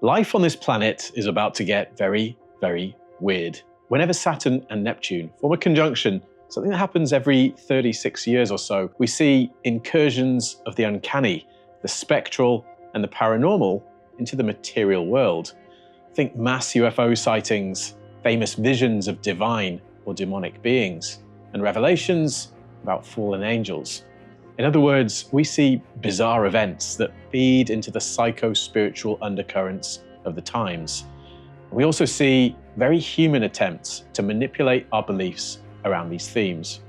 Life on this planet is about to get very, very weird. Whenever Saturn and Neptune form a conjunction, something that happens every 36 years or so, we see incursions of the uncanny, the spectral, and the paranormal into the material world. Think mass UFO sightings, famous visions of divine or demonic beings, and revelations about fallen angels. In other words, we see bizarre events that feed into the psycho-spiritual undercurrents of the times. We also see very human attempts to manipulate our beliefs around these themes.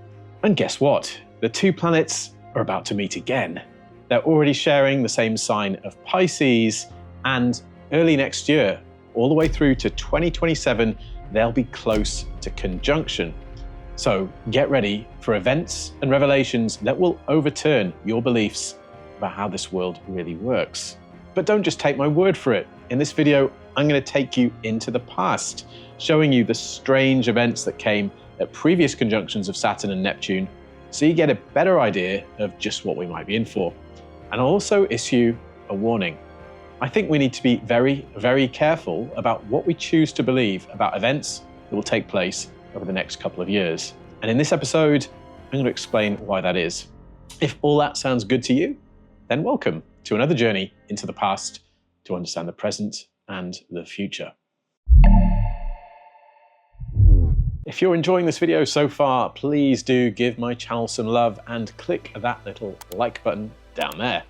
And guess what? The two planets are about to meet again. They're already sharing the same sign of Pisces, and early next year, all the way through to 2027, they'll be close to conjunction. So get ready for events and revelations that will overturn your beliefs about how this world really works. But don't just take my word for it. In this video, I'm going to take you into the past, showing you the strange events that came at previous conjunctions of Saturn and Neptune, so you get a better idea of just what we might be in for. And I'll also issue a warning. I think we need to be very, very careful about what we choose to believe about events that will take place over the next couple of years. And in this episode, I'm going to explain why that is. If all that sounds good to you, then welcome to another journey into the past to understand the present and the future. If you're enjoying this video so far, please do give my channel some love and click that little like button down there.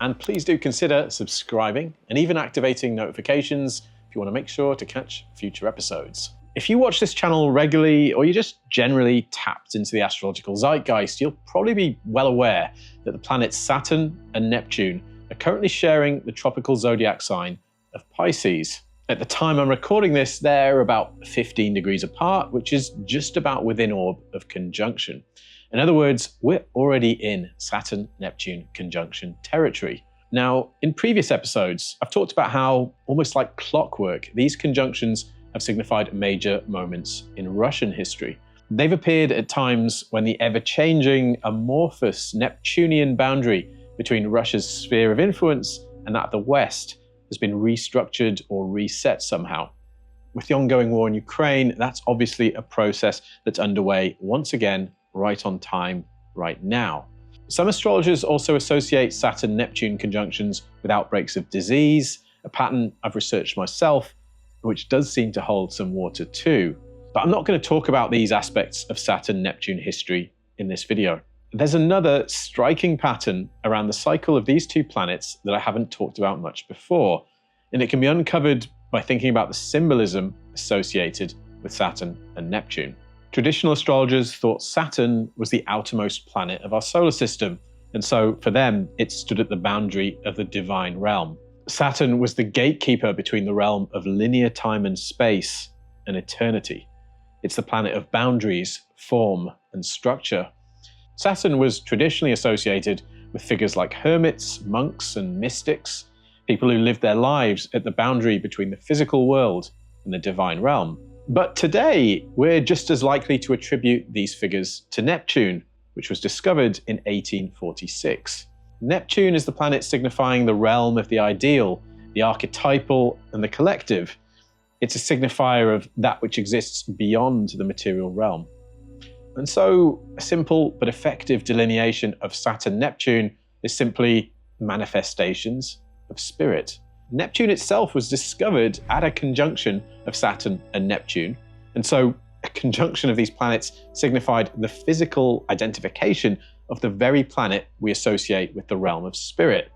And please do consider subscribing and even activating notifications if you want to make sure to catch future episodes. If you watch this channel regularly, or you're just generally tapped into the astrological zeitgeist, you'll probably be well aware that the planets Saturn and Neptune are currently sharing the tropical zodiac sign of Pisces. At the time I'm recording this, they're about 15 degrees apart, which is just about within orb of conjunction. In other words, we're already in Saturn-Neptune conjunction territory. Now, in previous episodes, I've talked about how, almost like clockwork, these conjunctions have signified major moments in Russian history. They've appeared at times when the ever-changing, amorphous Neptunian boundary between Russia's sphere of influence and that of the West has been restructured or reset somehow. With the ongoing war in Ukraine, that's obviously a process that's underway once again, right on time, right now. Some astrologers also associate Saturn-Neptune conjunctions with outbreaks of disease, a pattern I've researched myself, which does seem to hold some water too. But I'm not going to talk about these aspects of Saturn-Neptune history in this video. There's another striking pattern around the cycle of these two planets that I haven't talked about much before, and it can be uncovered by thinking about the symbolism associated with Saturn and Neptune. Traditional astrologers thought Saturn was the outermost planet of our solar system, and so for them, it stood at the boundary of the divine realm. Saturn was the gatekeeper between the realm of linear time and space and eternity. It's the planet of boundaries, form, and structure. Saturn was traditionally associated with figures like hermits, monks, and mystics, people who lived their lives at the boundary between the physical world and the divine realm. But today, we're just as likely to attribute these figures to Neptune, which was discovered in 1846. Neptune is the planet signifying the realm of the ideal, the archetypal, and the collective. It's a signifier of that which exists beyond the material realm. And so, a simple but effective delineation of Saturn-Neptune is simply manifestations of spirit. Neptune itself was discovered at a conjunction of Saturn and Neptune, and so a conjunction of these planets signified the physical identification of the very planet we associate with the realm of spirit.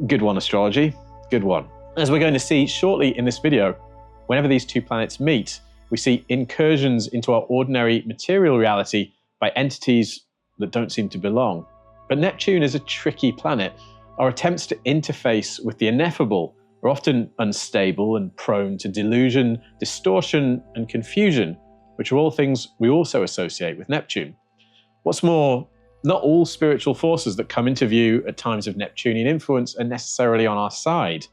Good one, astrology. Good one. As we're going to see shortly in this video, whenever these two planets meet, we see incursions into our ordinary material reality by entities that don't seem to belong. But Neptune is a tricky planet. Our attempts to interface with the ineffable are often unstable and prone to delusion, distortion, and confusion, which are all things we also associate with Neptune. What's more, not all spiritual forces that come into view at times of Neptunian influence are necessarily on our side,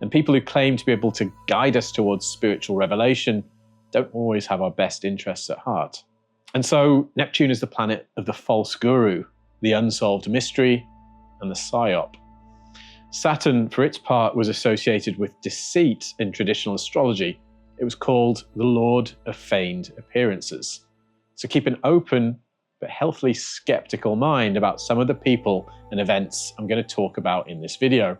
and people who claim to be able to guide us towards spiritual revelation don't always have our best interests at heart. And so Neptune is the planet of the false guru, the unsolved mystery, and the psyop. Saturn, for its part, was associated with deceit in traditional astrology. It was called the Lord of Feigned Appearances. So keep an open but healthily skeptical mind about some of the people and events I'm going to talk about in this video.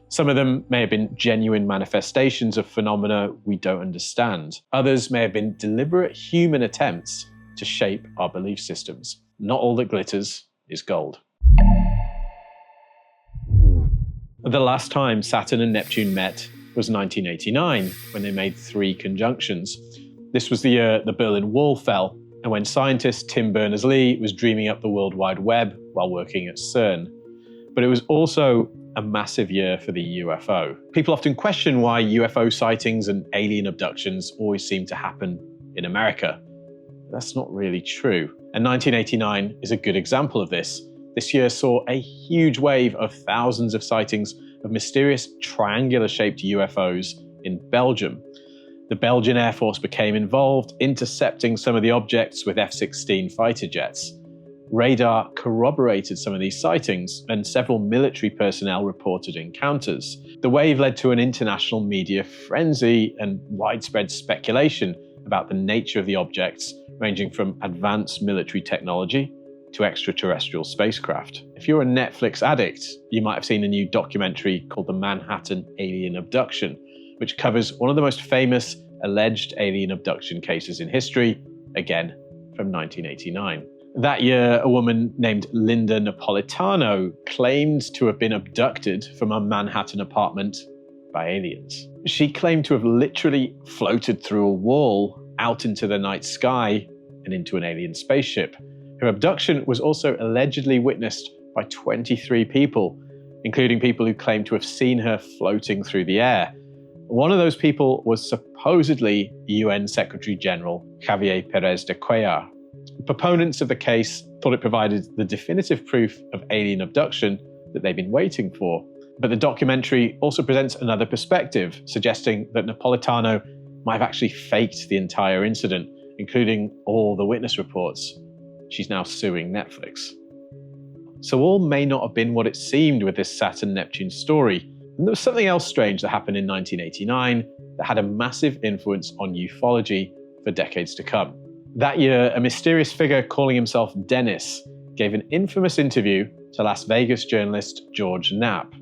Some of them may have been genuine manifestations of phenomena we don't understand. Others may have been deliberate human attempts to shape our belief systems. Not all that glitters is gold. The last time Saturn and Neptune met was 1989, when they made 3 conjunctions. This was the year the Berlin Wall fell, and when scientist Tim Berners-Lee was dreaming up the World Wide Web while working at CERN. But it was also a massive year for the UFO. People often question why UFO sightings and alien abductions always seem to happen in America. That's not really true. And 1989 is a good example of this. This year saw a huge wave of thousands of sightings of mysterious triangular-shaped UFOs in Belgium. The Belgian Air Force became involved, intercepting some of the objects with F-16 fighter jets. Radar corroborated some of these sightings, and several military personnel reported encounters. The wave led to an international media frenzy and widespread speculation about the nature of the objects, ranging from advanced military technology to extraterrestrial spacecraft. If you're a Netflix addict, you might have seen a new documentary called The Manhattan Alien Abduction, which covers one of the most famous alleged alien abduction cases in history, again from 1989. That year, a woman named Linda Napolitano claimed to have been abducted from a Manhattan apartment by aliens. She claimed to have literally floated through a wall out into the night sky and into an alien spaceship. Her abduction was also allegedly witnessed by 23 people, including people who claimed to have seen her floating through the air. One of those people was supposedly UN Secretary General Javier Pérez de Cuellar. Proponents of the case thought it provided the definitive proof of alien abduction that they've been waiting for. But the documentary also presents another perspective, suggesting that Napolitano might have actually faked the entire incident, including all the witness reports. She's now suing Netflix. So all may not have been what it seemed with this Saturn-Neptune story. And there was something else strange that happened in 1989 that had a massive influence on ufology for decades to come. That year, a mysterious figure calling himself Dennis gave an infamous interview to Las Vegas journalist George Knapp.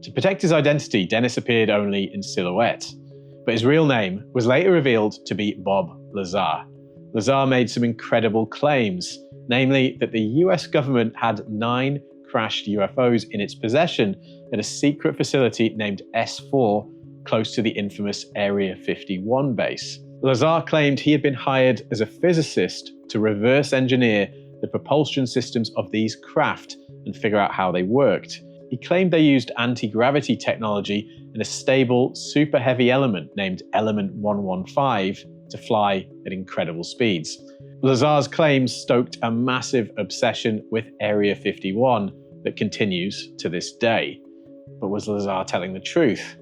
To protect his identity, Dennis appeared only in silhouette, but his real name was later revealed to be Bob Lazar. Lazar made some incredible claims, namely that the US government had 9 crashed UFOs in its possession at a secret facility named S4 close to the infamous Area 51 base. Lazar claimed he had been hired as a physicist to reverse engineer the propulsion systems of these craft and figure out how they worked. He claimed they used anti-gravity technology and a stable, super heavy element named Element 115 to fly at incredible speeds. Lazar's claims stoked a massive obsession with Area 51 that continues to this day. But was Lazar telling the truth?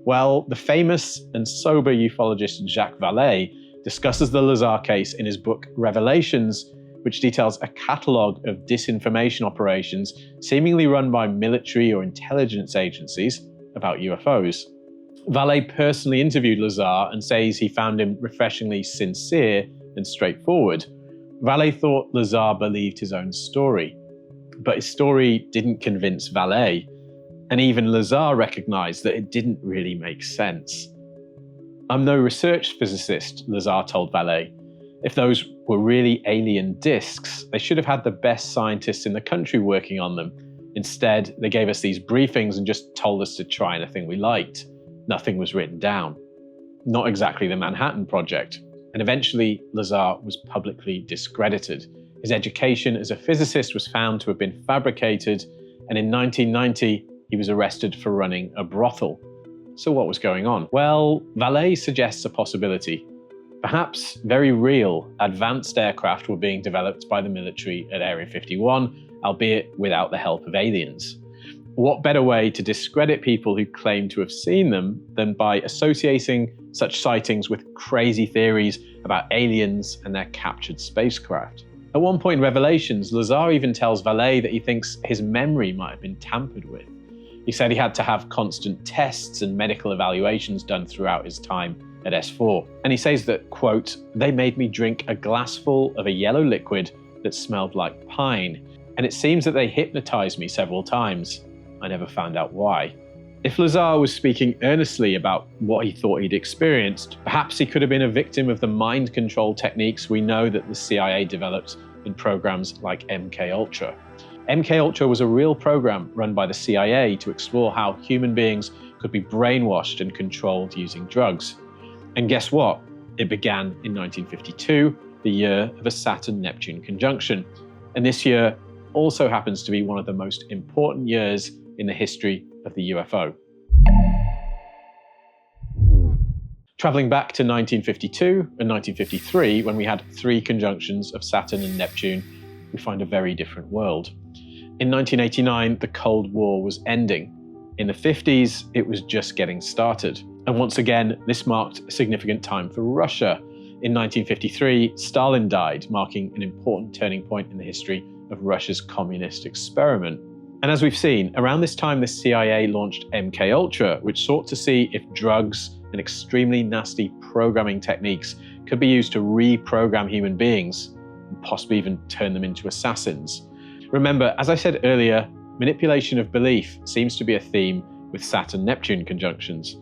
Well, the famous and sober ufologist Jacques Vallée discusses the Lazar case in his book Revelations, which details a catalogue of disinformation operations seemingly run by military or intelligence agencies about UFOs. Vallée personally interviewed Lazar and says he found him refreshingly sincere and straightforward. Vallée thought Lazar believed his own story, but his story didn't convince Vallée, and even Lazar recognized that it didn't really make sense. "I'm no research physicist," Lazar told Vallée. "If those were really alien discs, they should have had the best scientists in the country working on them. Instead, they gave us these briefings and just told us to try anything we liked. Nothing was written down. Not exactly the Manhattan Project." And eventually, Lazar was publicly discredited. His education as a physicist was found to have been fabricated, and in 1990, he was arrested for running a brothel. So what was going on? Well, Vallée suggests a possibility. Perhaps very real, advanced aircraft were being developed by the military at Area 51, albeit without the help of aliens. What better way to discredit people who claim to have seen them than by associating such sightings with crazy theories about aliens and their captured spacecraft? At one point in Revelations, Lazar even tells Vallée that he thinks his memory might have been tampered with. He said he had to have constant tests and medical evaluations done throughout his time at S4. And he says that, quote, "They made me drink a glassful of a yellow liquid that smelled like pine. And it seems that they hypnotized me several times. I never found out why." If Lazar was speaking earnestly about what he thought he'd experienced, perhaps he could have been a victim of the mind control techniques we know that the CIA developed in programs like MKUltra. MKUltra was a real program run by the CIA to explore how human beings could be brainwashed and controlled using drugs. And guess what? It began in 1952, the year of a Saturn-Neptune conjunction. And this year also happens to be one of the most important years in the history of the UFO. Traveling back to 1952 and 1953, when we had 3 conjunctions of Saturn and Neptune, we find a very different world. In 1989, the Cold War was ending. In the 50s, it was just getting started. And once again, this marked a significant time for Russia. In 1953, Stalin died, marking an important turning point in the history of Russia's communist experiment. And as we've seen, around this time, the CIA launched MKUltra, which sought to see if drugs and extremely nasty programming techniques could be used to reprogram human beings and possibly even turn them into assassins. Remember, as I said earlier, manipulation of belief seems to be a theme with Saturn-Neptune conjunctions.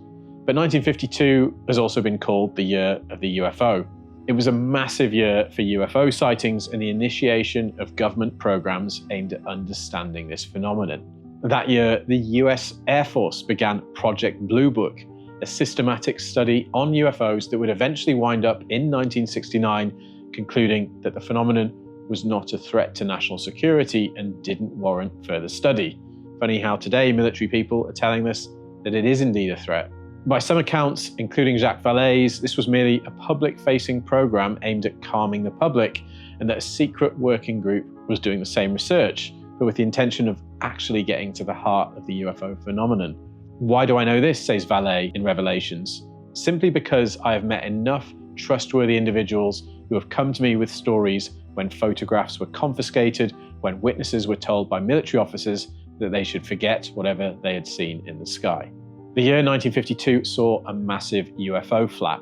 But 1952 has also been called the year of the UFO. It was a massive year for UFO sightings and the initiation of government programs aimed at understanding this phenomenon. That year, the US Air Force began Project Blue Book, a systematic study on UFOs that would eventually wind up in 1969, concluding that the phenomenon was not a threat to national security and didn't warrant further study. Funny how today military people are telling us that it is indeed a threat. By some accounts, including Jacques Vallée's, this was merely a public-facing program aimed at calming the public, and that a secret working group was doing the same research, but with the intention of actually getting to the heart of the UFO phenomenon. Why do I know this, says Vallée in Revelations? Simply because I have met enough trustworthy individuals who have come to me with stories when photographs were confiscated, when witnesses were told by military officers that they should forget whatever they had seen in the sky. The year 1952 saw a massive UFO flap.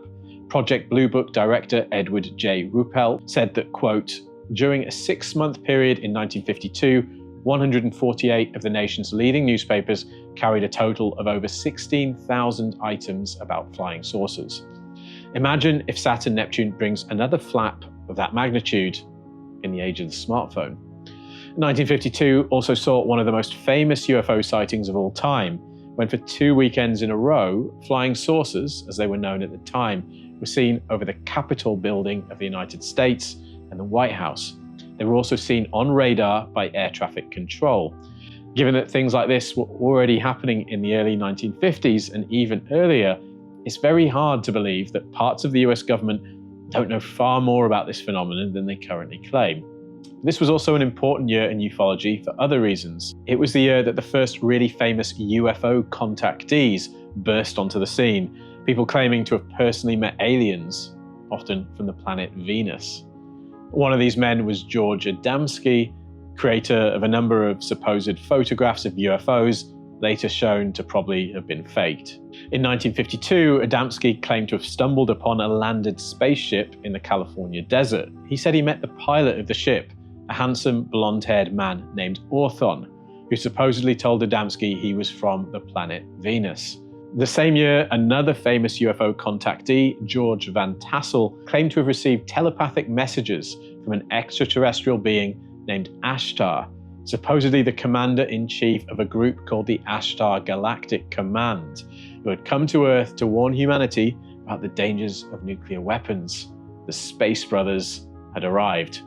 Project Blue Book director Edward J. Ruppelt said that, quote, "During a 6-month period in 1952, 148 of the nation's leading newspapers carried a total of over 16,000 items about flying saucers. Imagine if Saturn-Neptune brings another flap of that magnitude in the age of the smartphone." 1952 also saw one of the most famous UFO sightings of all time, when for 2 weekends in a row, flying saucers, as they were known at the time, were seen over the Capitol building of the United States and the White House. They were also seen on radar by air traffic control. Given that things like this were already happening in the early 1950s and even earlier, it's very hard to believe that parts of the US government don't know far more about this phenomenon than they currently claim. This was also an important year in ufology for other reasons. It was the year that the first really famous UFO contactees burst onto the scene, people claiming to have personally met aliens, often from the planet Venus. One of these men was George Adamski, creator of a number of supposed photographs of UFOs, later shown to probably have been faked. In 1952, Adamski claimed to have stumbled upon a landed spaceship in the California desert. He said he met the pilot of the ship, a handsome, blonde-haired man named Orthon, who supposedly told Adamski he was from the planet Venus. The same year, another famous UFO contactee, George Van Tassel, claimed to have received telepathic messages from an extraterrestrial being named Ashtar, supposedly the commander-in-chief of a group called the Ashtar Galactic Command, who had come to Earth to warn humanity about the dangers of nuclear weapons. The Space Brothers had arrived.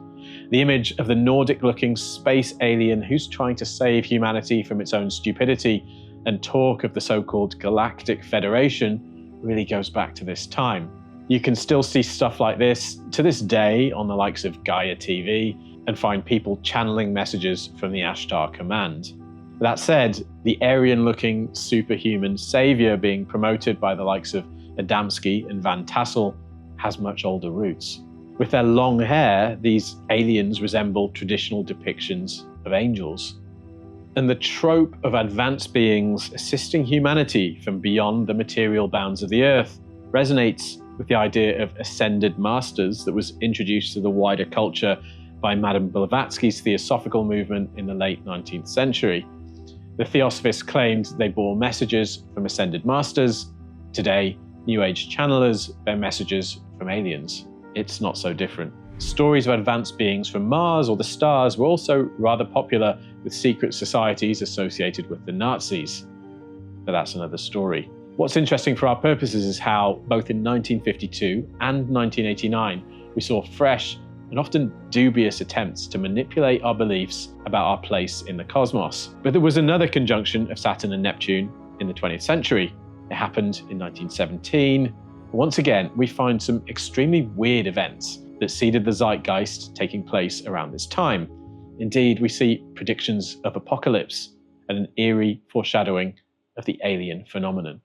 The image of the Nordic-looking space alien who's trying to save humanity from its own stupidity and talk of the so-called Galactic Federation really goes back to this time. You can still see stuff like this to this day on the likes of Gaia TV and find people channeling messages from the Ashtar Command. That said, the Aryan-looking superhuman savior being promoted by the likes of Adamski and Van Tassel has much older roots. With their long hair, these aliens resemble traditional depictions of angels. And the trope of advanced beings assisting humanity from beyond the material bounds of the earth resonates with the idea of ascended masters that was introduced to the wider culture by Madame Blavatsky's Theosophical movement in the late 19th century. The Theosophists claimed they bore messages from ascended masters. Today, New Age channelers bear messages from aliens. It's not so different. Stories of advanced beings from Mars or the stars were also rather popular with secret societies associated with the Nazis. But that's another story. What's interesting for our purposes is how, both in 1952 and 1989, we saw fresh and often dubious attempts to manipulate our beliefs about our place in the cosmos. But there was another conjunction of Saturn and Neptune in the 20th century. It happened in 1917. Once again, we find some extremely weird events that seeded the zeitgeist taking place around this time. Indeed, we see predictions of apocalypse and an eerie foreshadowing of the alien phenomenon.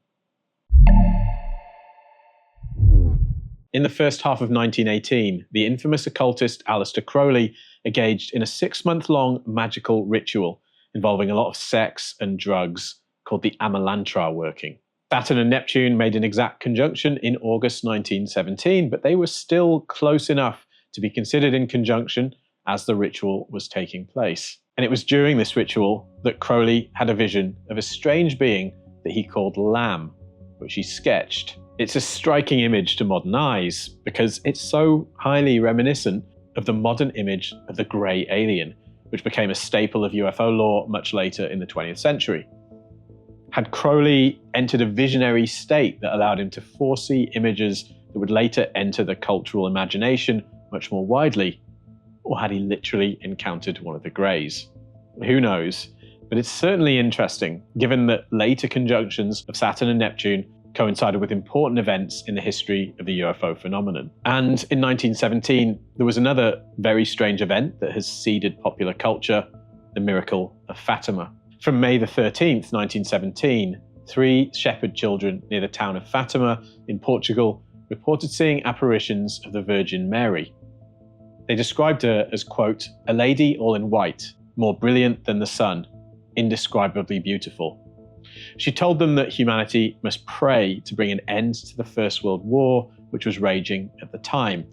In the first half of 1918, the infamous occultist Aleister Crowley engaged in a 6-month-long magical ritual involving a lot of sex and drugs called the Amalantrah working. Saturn and Neptune made an exact conjunction in August 1917, but they were still close enough to be considered in conjunction as the ritual was taking place. And it was during this ritual that Crowley had a vision of a strange being that he called Lam, which he sketched. It's a striking image to modern eyes because it's so highly reminiscent of the modern image of the grey alien, which became a staple of UFO lore much later in the 20th century. Had Crowley entered a visionary state that allowed him to foresee images that would later enter the cultural imagination much more widely? Or had he literally encountered one of the Greys? Who knows? But it's certainly interesting, given that later conjunctions of Saturn and Neptune coincided with important events in the history of the UFO phenomenon. And in 1917, there was another very strange event that has seeded popular culture, the miracle of Fatima. From May the 13th, 1917, 3 shepherd children near the town of Fatima in Portugal reported seeing apparitions of the Virgin Mary. They described her as, quote, a lady all in white, more brilliant than the sun, indescribably beautiful. She told them that humanity must pray to bring an end to the First World War, which was raging at the time.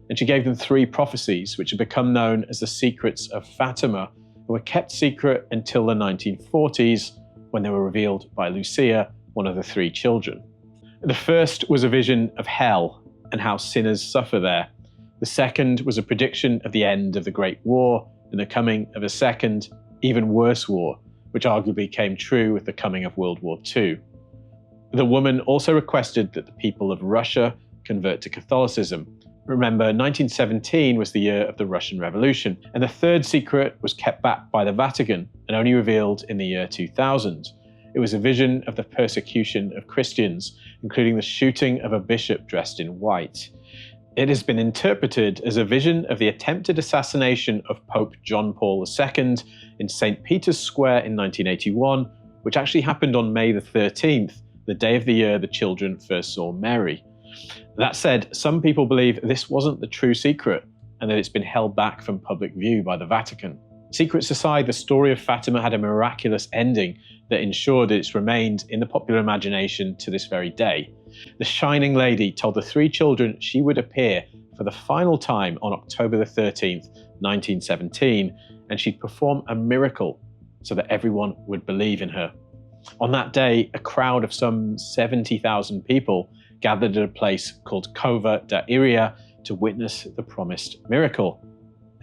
And she gave them 3 prophecies, which have become known as the Secrets of Fatima, were kept secret until the 1940s, when they were revealed by Lucia, one of the 3 children. The first was a vision of hell and how sinners suffer there. The second was a prediction of the end of the Great War and the coming of a second, even worse war, which arguably came true with the coming of World War II. The woman also requested that the people of Russia convert to Catholicism. Remember, 1917 was the year of the Russian Revolution, and the third secret was kept back by the Vatican and only revealed in the year 2000. It was a vision of the persecution of Christians, including the shooting of a bishop dressed in white. It has been interpreted as a vision of the attempted assassination of Pope John Paul II in St. Peter's Square in 1981, which actually happened on May the 13th, the day of the year the children first saw Mary. That said, some people believe this wasn't the true secret and that it's been held back from public view by the Vatican. Secrets aside, the story of Fatima had a miraculous ending that ensured it's remained in the popular imagination to this very day. The Shining Lady told the 3 children she would appear for the final time on October the 13th, 1917, and she'd perform a miracle so that everyone would believe in her. On that day, a crowd of some 70,000 people gathered at a place called Cova da Iria to witness the promised miracle.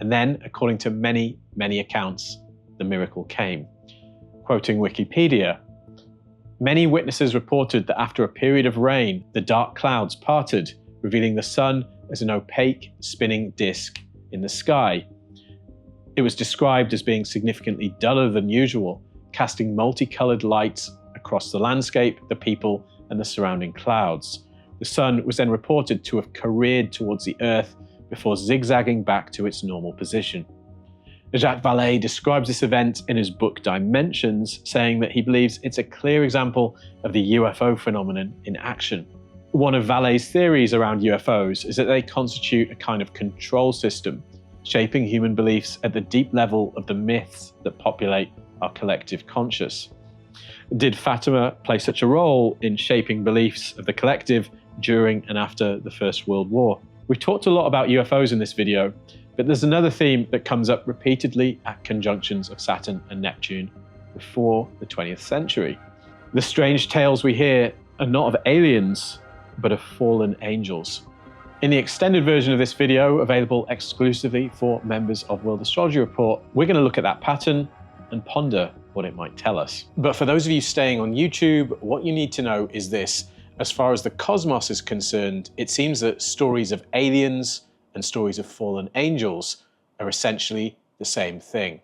And then, according to many, many accounts, the miracle came. Quoting Wikipedia, many witnesses reported that after a period of rain, the dark clouds parted, revealing the sun as an opaque, spinning disk in the sky. It was described as being significantly duller than usual, casting multicolored lights across the landscape, the people, and the surrounding clouds. The sun was then reported to have careered towards the Earth before zigzagging back to its normal position. Jacques Vallée describes this event in his book Dimensions, saying that he believes it's a clear example of the UFO phenomenon in action. One of Vallée's theories around UFOs is that they constitute a kind of control system, shaping human beliefs at the deep level of the myths that populate our collective conscious. Did Fatima play such a role in shaping beliefs of the collective during and after the First World War? We've talked a lot about UFOs in this video, but there's another theme that comes up repeatedly at conjunctions of Saturn and Neptune before the 20th century. The strange tales we hear are not of aliens, but of fallen angels. In the extended version of this video, available exclusively for members of World Astrology Report, we're going to look at that pattern and ponder what it might tell us. But for those of you staying on YouTube, what you need to know is this. As far as the cosmos is concerned, it seems that stories of aliens and stories of fallen angels are essentially the same thing.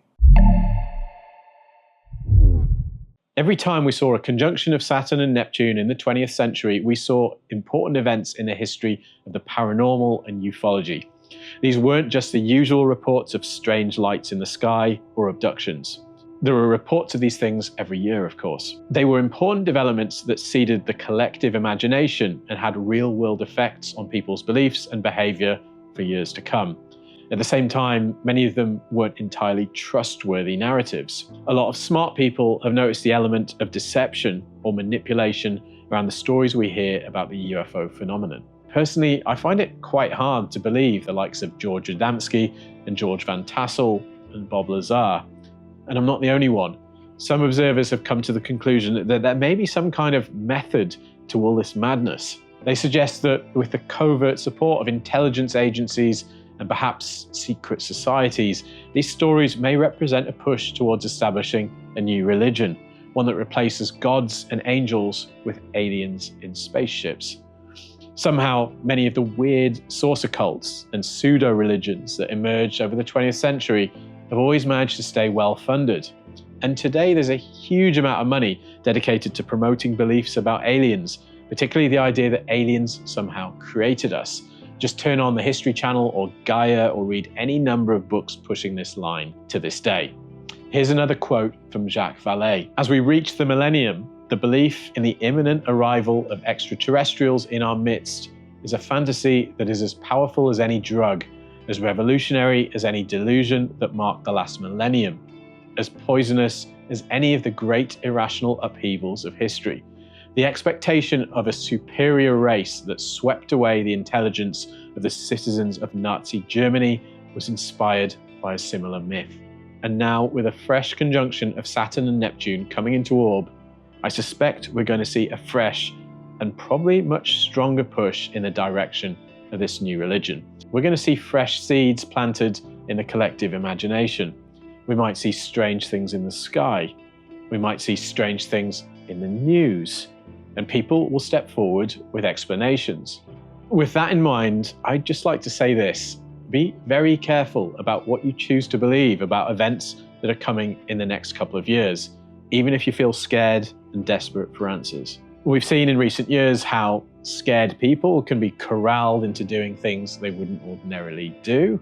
Every time we saw a conjunction of Saturn and Neptune in the 20th century, we saw important events in the history of the paranormal and ufology. These weren't just the usual reports of strange lights in the sky or abductions. There were reports of these things every year, of course. They were important developments that seeded the collective imagination and had real-world effects on people's beliefs and behavior for years to come. At the same time, many of them weren't entirely trustworthy narratives. A lot of smart people have noticed the element of deception or manipulation around the stories we hear about the UFO phenomenon. Personally, I find it quite hard to believe the likes of George Adamski and George Van Tassel and Bob Lazar. And I'm not the only one. Some observers have come to the conclusion that there may be some kind of method to all this madness. They suggest that with the covert support of intelligence agencies and perhaps secret societies, these stories may represent a push towards establishing a new religion, one that replaces gods and angels with aliens in spaceships. Somehow, many of the weird saucer cults and pseudo-religions that emerged over the 20th century have always managed to stay well-funded. And today there's a huge amount of money dedicated to promoting beliefs about aliens, particularly the idea that aliens somehow created us. Just turn on the History Channel or Gaia or read any number of books pushing this line to this day. Here's another quote from Jacques Vallée. As we reach the millennium, the belief in the imminent arrival of extraterrestrials in our midst is a fantasy that is as powerful as any drug, as revolutionary as any delusion that marked the last millennium, as poisonous as any of the great irrational upheavals of history. The expectation of a superior race that swept away the intelligence of the citizens of Nazi Germany was inspired by a similar myth. And now, with a fresh conjunction of Saturn and Neptune coming into orb, I suspect we're going to see a fresh and probably much stronger push in the direction of this new religion. We're going to see fresh seeds planted in the collective imagination. We might see strange things in the sky. We might see strange things in the news. And people will step forward with explanations. With that in mind, I'd just like to say this. Be very careful about what you choose to believe about events that are coming in the next couple of years, even if you feel scared and desperate for answers. We've seen in recent years how scared people can be corralled into doing things they wouldn't ordinarily do.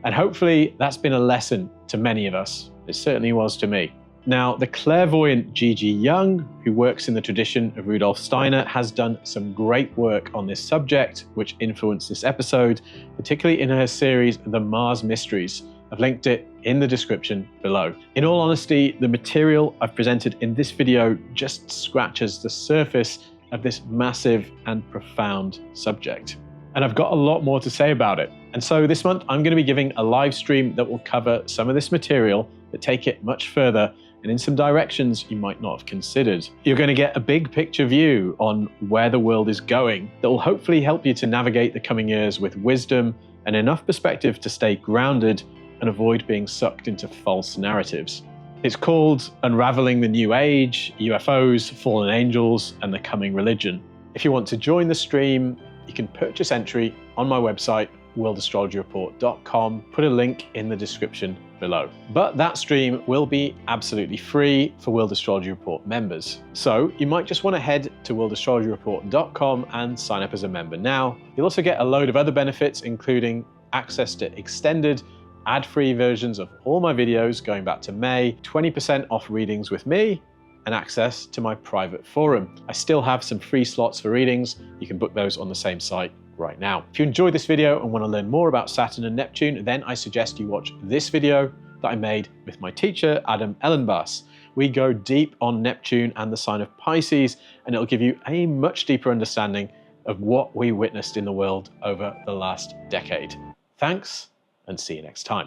And hopefully that's been a lesson to many of us. It certainly was to me. Now, the clairvoyant Gigi Young, who works in the tradition of Rudolf Steiner, has done some great work on this subject, which influenced this episode, particularly in her series, The Mars Mysteries. I've linked it in the description below. In all honesty, the material I've presented in this video just scratches the surface of this massive and profound subject. And I've got a lot more to say about it. And so this month, I'm going to be giving a live stream that will cover some of this material, but take it much further and in some directions you might not have considered. You're going to get a big picture view on where the world is going that will hopefully help you to navigate the coming years with wisdom and enough perspective to stay grounded and avoid being sucked into false narratives. It's called Unraveling the New Age, UFOs, Fallen Angels, and the Coming Religion. If you want to join the stream, you can purchase entry on my website, worldastrologyreport.com. Put a link in the description below. But that stream will be absolutely free for World Astrology Report members. So you might just want to head to worldastrologyreport.com and sign up as a member now. You'll also get a load of other benefits, including access to extended ad-free versions of all my videos going back to May, 20% off readings with me, and access to my private forum. I still have some free slots for readings. You can book those on the same site right now. If you enjoyed this video and want to learn more about Saturn and Neptune, then I suggest you watch this video that I made with my teacher, Adam Ellenbaas. We go deep on Neptune and the sign of Pisces, and it'll give you a much deeper understanding of what we witnessed in the world over the last decade. Thanks, and see you next time.